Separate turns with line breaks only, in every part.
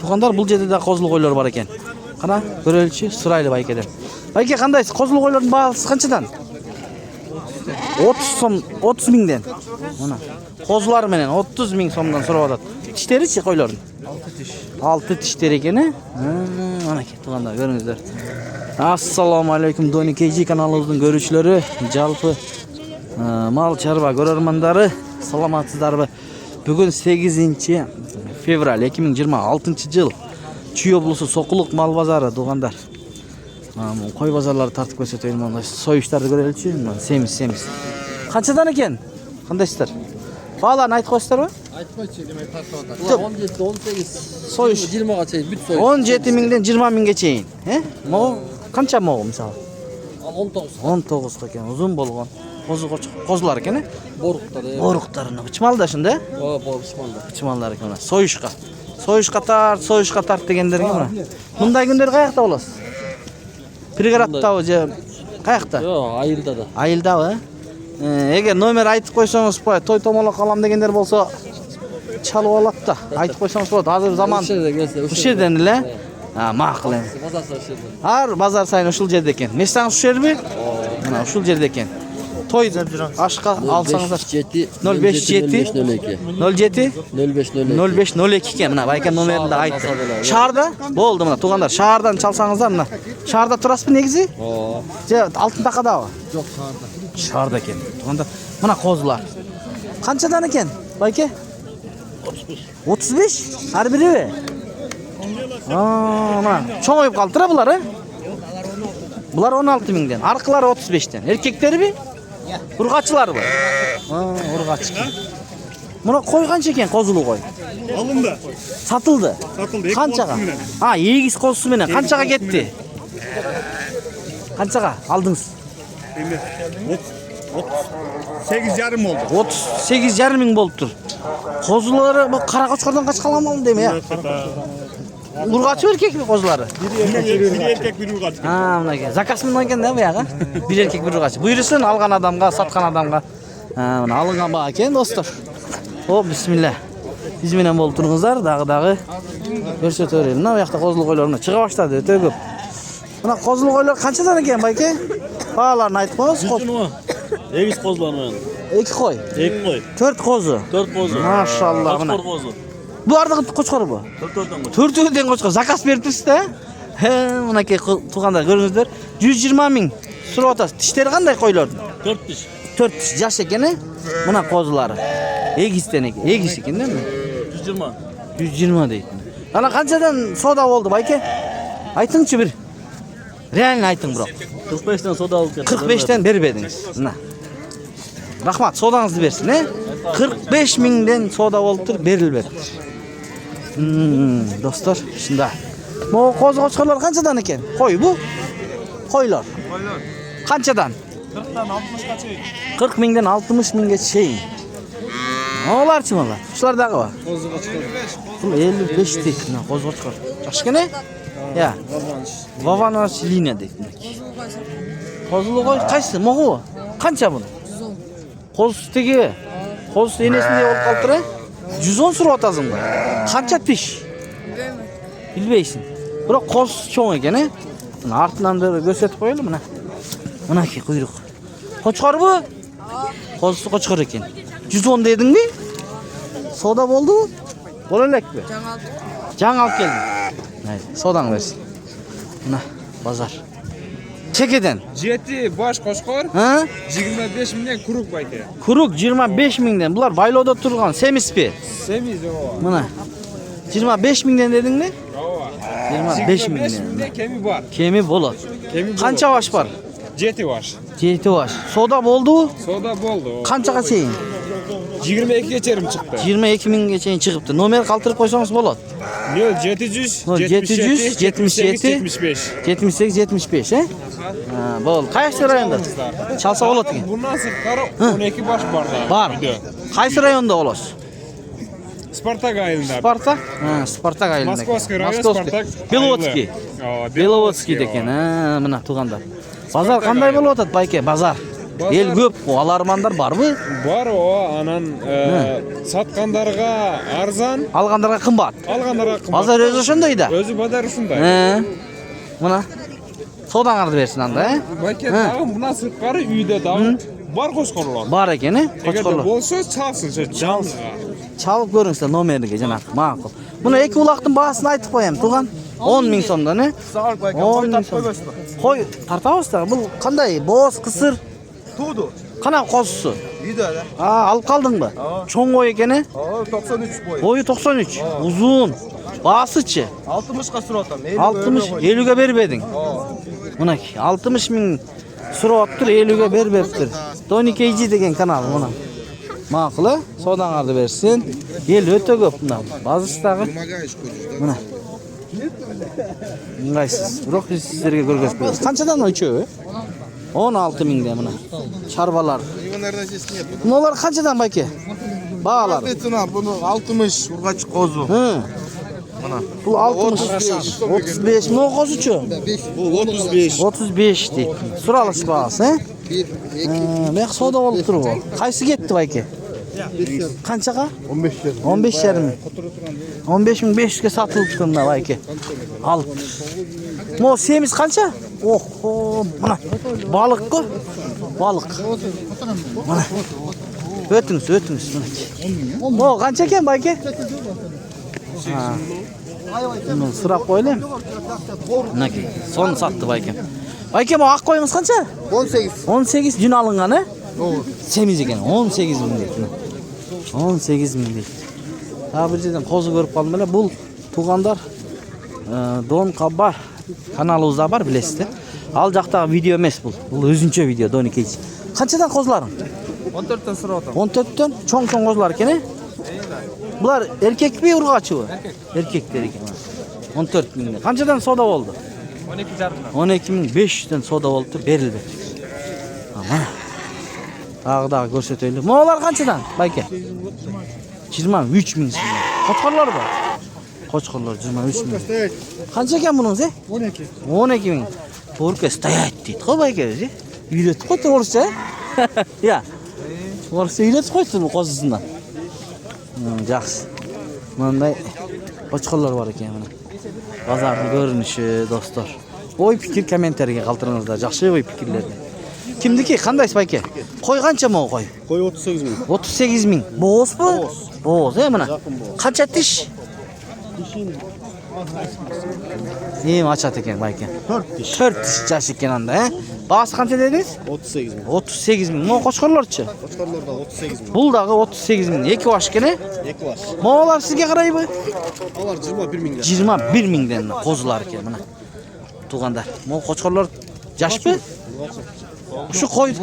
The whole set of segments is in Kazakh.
Туғандар, бұл жерде де қозылы қойлар бар екен. Қана, көрелікші, сұрайлы байкеден. Байке, қандайсыз? Қозылы қойлардың бағасы қаншадан? 30 мыңден. Қозылар менен 30 мың сомдан сұрап атады. Тіштері ше қойлардың? 6 тіштер екені. Ана ке, туғандар, көріңіздер. Ассаламу алейкум, Дони Кейджи каналымыздың көрушілері, жалпы мал чарба көрермандары, саламатсыздарбы? Бүгін 8 февраль 2026 жыл. Чүй облысы Соқұлық мал базары, туғандар. Қой базарлары тартып көрсетейін, сойыштарды көрелікші, семіз. Қаншадан екен? Қандайсыздар? Бағаларын айтып қойсыздар ба?
Айтып қойшы, демей тартып атады. 17-18
сойыш
20-ға чейін бүт сойыш.
17 мыңден 20 мыңға чейін. Қанша моғы мысалы? 19 екен, ұзын болған. Қозылар екен,
Борықтар.
Борықтарына. Бычмалда шында? Бычмалдар екен. Сойышқа тарт дегендерге мұна. Мұндай күндер қаяқта боласыз? Пригородтау же қаяқта?
Айылда да.
Айылда ба? Егер номер айтып қойсаңыз, той томалақ қалам дегендер болса, чалып алады да. Айтып қойсаңыз болады. Азыр заман ұшерденіле? Мақыл ең. Ар базар сайын ұшыл жерде екен. Местаңыз ұшер бе? Ұшыл жерде екен. Той ашқа алсаңыздар. 057 07 0502 екен. Мына байкен номерінде айтты. Шарда? Болды мына туғандар. Шардан çalсаңыздар мына. Шарда тұрасыз бе негізі? Же алтын тақада ба?
Жоқ, шарда.
Шарда екен. Туғандар. Мына қозылар. Қаншадан екен? Байке? 35. Әр бірі бе? Чоңойып қалдыра бұлар, Бұлар 16 мыңден, арқылары 35-тен. Еркектері бе? Ұрғачылар ба? Ұрғачы. Мұна қой қанша екен, қозылы қой?
Алынды.
Сатылды? Қаншаға? Егіз қозысы менен. Қаншаға кетті? Қаншаға алдыңыз?
8,5 болды.
38,5 мың болып тұр. Қозылары қара қошқардан қач қалған малын деме, Ұрғачы еркек бе қозылары?
Bir erkek bir ұрғачы.
Мынаке. Закасымен ойген да бұяға? Bir еркек бір ұрғачы. Бұйырсын алған адамға, сатқан адамға. Алынған ба екен, достар. Бисмилля. Бізменен болып тұрыңыздар, дағы көрсет өрейін. Мына бұяқта қозылы қойларына шыға баштады, өте көп. Мына қозылы қойлар қаншадан екен, байке? Бағаларын айтып қойыңыз.
Егіз қозылармен.
2 қой.
2 қой.
4 қозы.
4 қозы.
Машалла.
Қошқар қозы.
Бұл ардығы қошқар ба? 4-ден қошқар. Заказ беріп тұрсыз да? Мұнаке туғанда көріңіздер. 120 мың сұрап атасыз. Тіштері қандай қойлардың?
4 тіш.
4 тіш. Жас екен, Мұна қозылары. Егістен екен. Егіс екен, де ме?
120.
120 дейтін. Ана қаншадан сода болды, байке? Айтыңшы бір. Реально айтың, бұрақ.
45-тен сода алып кетті.
45-тен бербедіңіз. Рахмат, содаңызды берсін, 45 мыңден сода болып тұр, берілбеді. Достар, шында. Бұл қозы қошқарлар қаншадан екен? Қой бұл? Қойлар. Қаншадан?
40-60-ға чейін.
40 мыңден 60 мыңға чейін. Олар чым олар? Ұшылардағы ба?
Қозы қошқар.
Бұл 55 дейді, қозы қошқар. Жақшықене? Ваваныш линия дейді. Қозылы қой, қайсы? Мұғы? Қанша бұны? Қозысы теге, қозысы енесінде болып қалдыр, 110 сұрып атасың ба? Қанша тіш? Білбейсің. Бірақ қозысы чоң екен, Артынан бері көрсетіп қойылы, Мұна ке құйрық. Қошқар бұ? Қозысы қошқар екен. 110 дедің бе? Сода болды бұ? Бол әлек бе? Жаңа алып келдің. Содаң берсін. Мұна, базар. Чекеден?
7 баш қошқар, 25 мыңнен күрік байке.
Күрік 25 мыңнен. Бұлар байлауда тұрған, семіз бе?
Семіз,
Мұна, 25 мыңнен дедің бе? 25
мыңнен кеми бар.
Кеми болады. Қанша баш бар?
7 баш.
7 баш. Сода болды бұ?
Сода болды.
Қаншаға чейін?
22-ге черім шықты.
22 мыңға чейін шығыпты. Номер қалтырып қойсаңыз болады?
777
75, Бол, қайсы районда? Çalsa болады екен?
Бұнан сырттары 12 баш бар да.
Бар. Қайсы районда оласыз?
Спартак айылында.
Спартак? Спартак айылында.
Московский район, Спартак.
Беловодский декен, мына туғандар. Базар қандай болып атады, байке? Базар. Ел көп, алармандар барбы?
Бар о, анан саткандарга арзан,
Алгандарға кымбат.
алгандарга кымбат.
Базар өзү ошондой да.
Өзү базар ушундай.
Мына содаңарды берсин анда,
Байке дагы мына сырткары үйдө дагы бар кошкорлор.
Бар экен,
Эгерде
кочкорлор.
болсо чалсын, жалынга.
Чалып көрүңүздөр номериге жанагы. Макул. Мына эки улактын баасын айтып коем, туган. 10 миң сомдон, 10 миң сом. Кой тартабыз да. Бул кандай? Боз, кысыр?
Туду.
Кана козусу?
Үйдө.
Алып калдыңбы? Чоң кой экен,
93 бой.
Бою 93. Узун. Баасычы?
60ка сурап атам.
60, 50ге бербедиң. Мынакей 60 миң сурап атыптыр, 50ге бербептир. Тони Кейджи деген канал мына. Макул, содаңарды берсин. Ел өтө көп мына. Базыстагы. Мына. Ыңгайсыз. Бирок биз сиздерге көргөзбөйбүз. Канчадан өчөбү? 16 миңде мына. Чарбалар. Мыналар канчадан байке? Баалар.
Буну 60 ургач козу.
Бул 60, 35 миң козучу.
Бул 35.
35 дейт. Суралыш баасы, Мек сода болуп турбу? Кайсы кетти байке? Канчага? 15 жарым. 15.500ге сатылыптыр мына байке. Алып. Мо семиз канча? Охо, мына балык го. Балык. Мына. Өтүңүз мына. Мо канча экен байке? Мына сурап коелем. Мынакей, сон сатты байке. Байке, мо ак коюңуз канча?
18.
18 жүн алынган, Семиз экен, 18 миң дейт. 18 миң дейт. Бир жерден козу көрүп калдым эле. Бул туугандар Дон Кабар каналыбызда бар, билесиздер. Ал жактагы видео эмес бул. Бул өзүнчө видео, Дони Кейдж. Канчадан козуларың?
14төн сурап атам.
14төн чоң козулар экен, Булар эркекпи, ургачыбы? Эркектер экен. 14 миң. Канчадан сода болду? 12.500дөн сода болду, берилбек. Дагы көрсөтөйлү. Моолар канчадан, байке? 23 миң сом. Кочкорлор бар. Кочкорлор 23 миң. Канча экен мунуңуз,
12.
12 миң. Турка стоять дейт го байке, Үйрөтүп койду орусча, Я. Орусча үйрөтүп койду козусундан. Жакшы. Мындай кочкорлор бар экен мына. Базардын көрүнүшү, достор. Ой пикир комментарийге калтырыңыздар. Жакшы ой пикирлерди. Кимдики? Кандайсыз байке? Кой канча мо кой?
Кой 38 миң.
38 миң. Боозбу? Бооз, мына. Канча тиш? Ачат экен байке. 4 тиш. 4 тиш жаш экен анда, Баасы канча дедиңиз?
38 миң.
38 миң. Мо кочкорлорчу?
Кочкорлор да 38 миң.
Бул дагы 38 миң. Эки баш экен,
2 баш.
Моолар сизге карайбы?
Алар 21 миңден.
21 миңден козулар экен мына. Туугандар. Мо кочкорлор жашпы? Ушу кой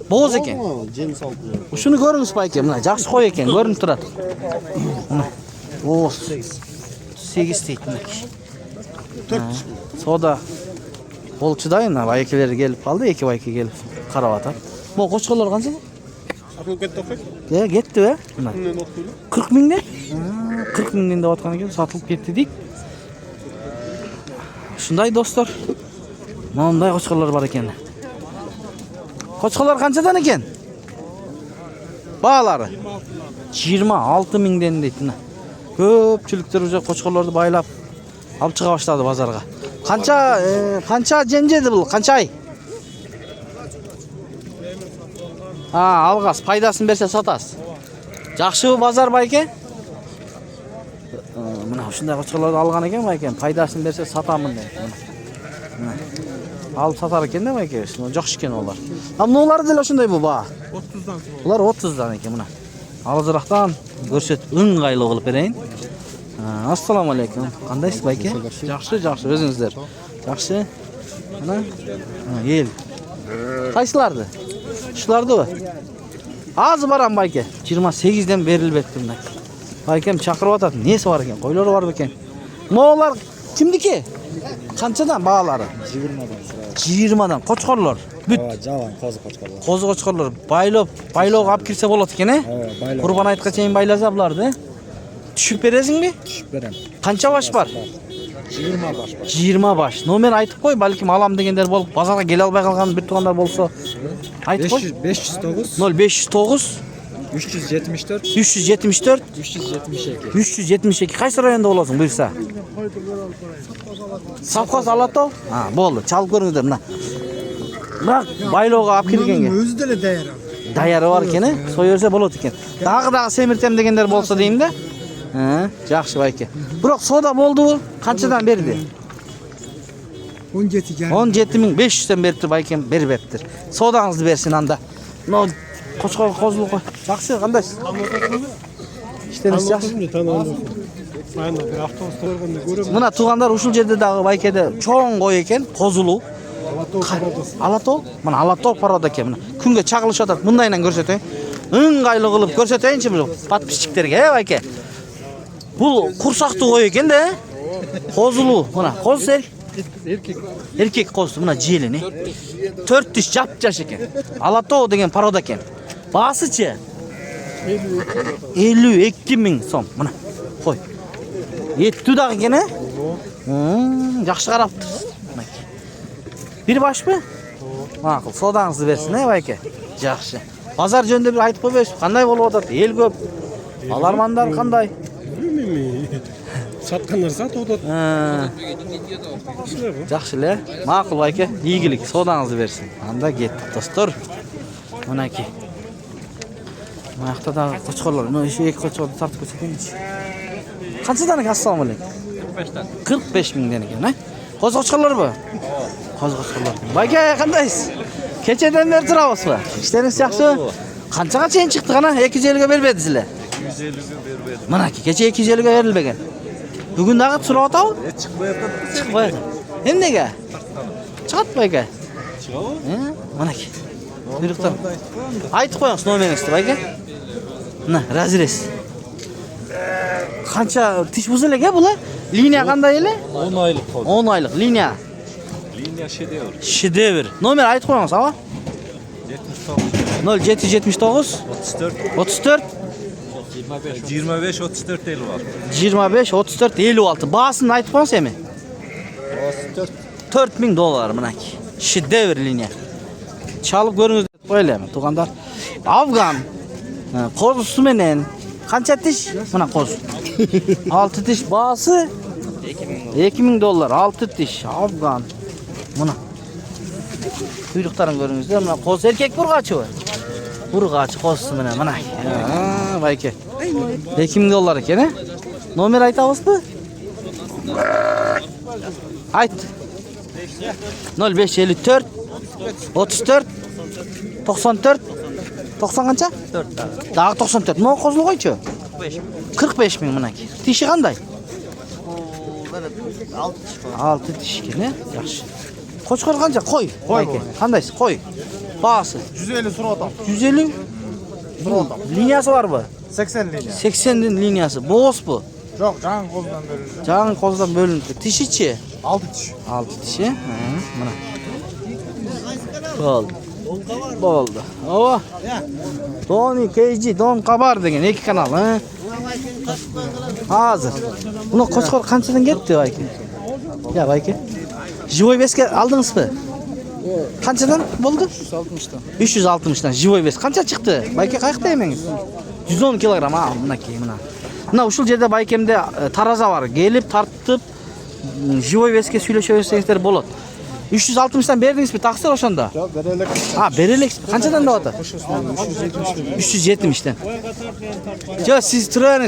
бооз экен.
Жем салып.
Ушуну көрүңүз байке, мына жакшы кой экен, көрүнүп турат. Мына. Бооз 8 дейт мынакей. 4 сода болчудай, мына байкелер келип калды, эки байке келип карап атат. Мо кочкорлор канча?
Сатылып кетти окуй.
Кетти, мына. 40 миңден? 40 миңден деп аткан экен, сатылып кетти дейт. Ушундай достор. Мындай кочкорлор бар экен. Кочкорлор канчадан экен? Баалары 26 миңден дейт мына. Көпчүлүктөр уже кочкорлорду байлап алып чыга баштады базарга. Канча жемжеди бул? Канча ай? Алгас, пайдасын берсе сатасыз. Жакшыбы базар байке? Мына ушундай кочкорлорду алган экен байке, пайдасын берсе сатамын дейт. Алып сатар экен да байке, жакшы экен олар. Мыналар деле ошондой баа?
30дан.
Булар 30дан экен мына. Алызырактан көрсөтүп ыңгайлуу кылып берейин. Ассаламу алейкум. Кандайсыз байке? Жакшы, өзүңүздөр. Жакшы. Мына ел. Кайсыларды? Ушулардыбы? Азы барам байке. 28ден берилбепти мына. Байкем чакырып атат. Неси бар экен? Койлору бар бекен? Моолар кимдики? Канчадан баалары? 20дан. Кочкорлор. Бүт.
Жабан козу кочкорлор.
Козу кочкорлор байлоого алып кирсе болот экен, Курбан айтка чейин байласа буларды. Түшүп бересиңби?
Түшүп берем.
Канча баш бар?
20 баш бар.
20 баш. Номер айтып кой, балким алам дегендер болуп, базарга келе албай калган бир туугандар болсо. Ayt koy.
509
0509
374
374
372.
372. Qaysi rayonda bo'lasiz buyursa? Savxoz Alatov? Ha, bo'ldi. Chalib ko'ringizlar mana. Bak, bayloqqa olib kelganga.
O'zi de dayar.
Dayari bor ekan, so'yarsa bo'ladi ekan. Dag'i semirtam deganlar bo'lsa deyimda. Ha, yaxshi bayka. Biroq soda bo'ldi u. Qanchadan berdi? 17.500 dan beribdi baykam, berib beribdir. Sodangizni bersin anda. No, qo'chqor qo'zluq qo'y. Yaxshi, qanday? İşleriniz yaxshi.
Mana bir avtobusda ko'rganda ko'rib,
Mana tug'anlar ushul yerdagi baykada cho'ng qo'y ekan, qo'zulu. Alatol, mana Alatol paroda ekan. Mana kunga chaqilishadi. Bundaydan ko'rsatay. Ing'ayli qilib ko'rsatayinchi bu podpisчиктерге, bayka. Bu qursaqni qo'y ekan-da. Qo'zulu, mana qo'z erkek qo'zi, mana jelini. 4 tish jap-jash ekan. Alatol degan paroda ekan. Basichi 52.000 so'm. Mana qo'y. Yettidak ekan-a? Yaxshi qarabdi. Bir boshmi? Ma'qul, sodangizni bersin, bayka. Yaxshi. Bozor jo'nda bir aytib qo'yasiz. Qanday bo'lib o'tadi? El ko'p. Alarmanlar qanday?
satqanlar satadi.
Yaxshi-la. Ma'qul bayka, iyigilik, sodangizni bersin. Anda ketdi, dostlar. Manaki. Maqtada qo'chqorlar, mana shu ikki qo'chqorni tartib ko'rsatingchi. Qanchadan ekan, assalomu alaykum? 45.000 dan ekan, ha? Qo'zg'ochqorlar bu. Qo'zg'ochqorlar. Bayka, qandaysiz? Kechadan beri turabsizmi? İşleriniz yaxshi? Qanchaga cheyin chiqdi qana? 250 ga berbedingizlar.
250 ga bermedim.
Mana ki, kecha 250 ga berilmagan. Bugun dağı turabotadi?
Chiqmayapti.
Chiqmaydi. Hem nega? Chiqat bayka. Chiqadi? Mana ki. Buyruqdan. Aytib qo'yasiz nomeringizni bayka. Mana, razrez. Qancha tish buzilgan bular? Liniya qanday edi?
10 oylik qoldi.
10 oylik liniya.
Liniya shedevr.
Shedevr. Nomer aytib qo'yasiz, ha? 0779 34
25 34 el var.
25 34 56. Bahasını aytib qo'yasizmi? $4.000 manaki. Shedevr liniya. Chalib ko'ringiz deb qo'yaylik, tug'anlar. Afgan qo'zisi menen qancha tish? Mana qo'z. 6 tish bahasi $2.000. 6 tish Afgan. Mana. Quyruqlarini ko'ringizlar. Mana qo'z erkak burg'achi. Burg'achi qo'zisi mana. Ha, bayka. $2.000 ekan, ha? Nomer aytabizmi? Ayt. 0554 34 94 90 qancha? 4 daha 94. Nima qo'zli qo'ychi? 45.000 manaki. Tishi qanday? 6 tish ekan, yaxshi. Qo'chqor qancha? Qo'y. Bayka. Qandaysiz? Qo'y. Bahasi
150 so'ratam.
150 liniyasi bormi?
80 liniya.
80 din liniyasi. Bo'g'is bu.
Yo'q, jan qo'ldan berildi.
Jan qo'zdan bo'linibdi. Tishi-chi?
6 tish.
6 tishi. Mana. Bo'ldi. Bo'ldi. Ova. Doni KG Don Qabar degan ikki kanal, ha? Hozir. Buni qo'chqor qanchadan ketdi, bayka? Ya, bayka. Живой весga aldingizmi? Qanchadan bo'ldi?
360dan.
360 dan живой вес. Qancha chiqdi? Bayka qayerda yemingiz? 110 kilogram. Ha, bunaki mana. Mana ushul yerda baykemda taraza var. Gelip tartib живой весga suylashaversangizlar bo'ladi. 360 dan berdingizmi? Taqsir o'shanda.
Yo'q, beraylik.
Ha, beraylik. Qanchadan deyapti? 370 dan. Jo, siz turasiz.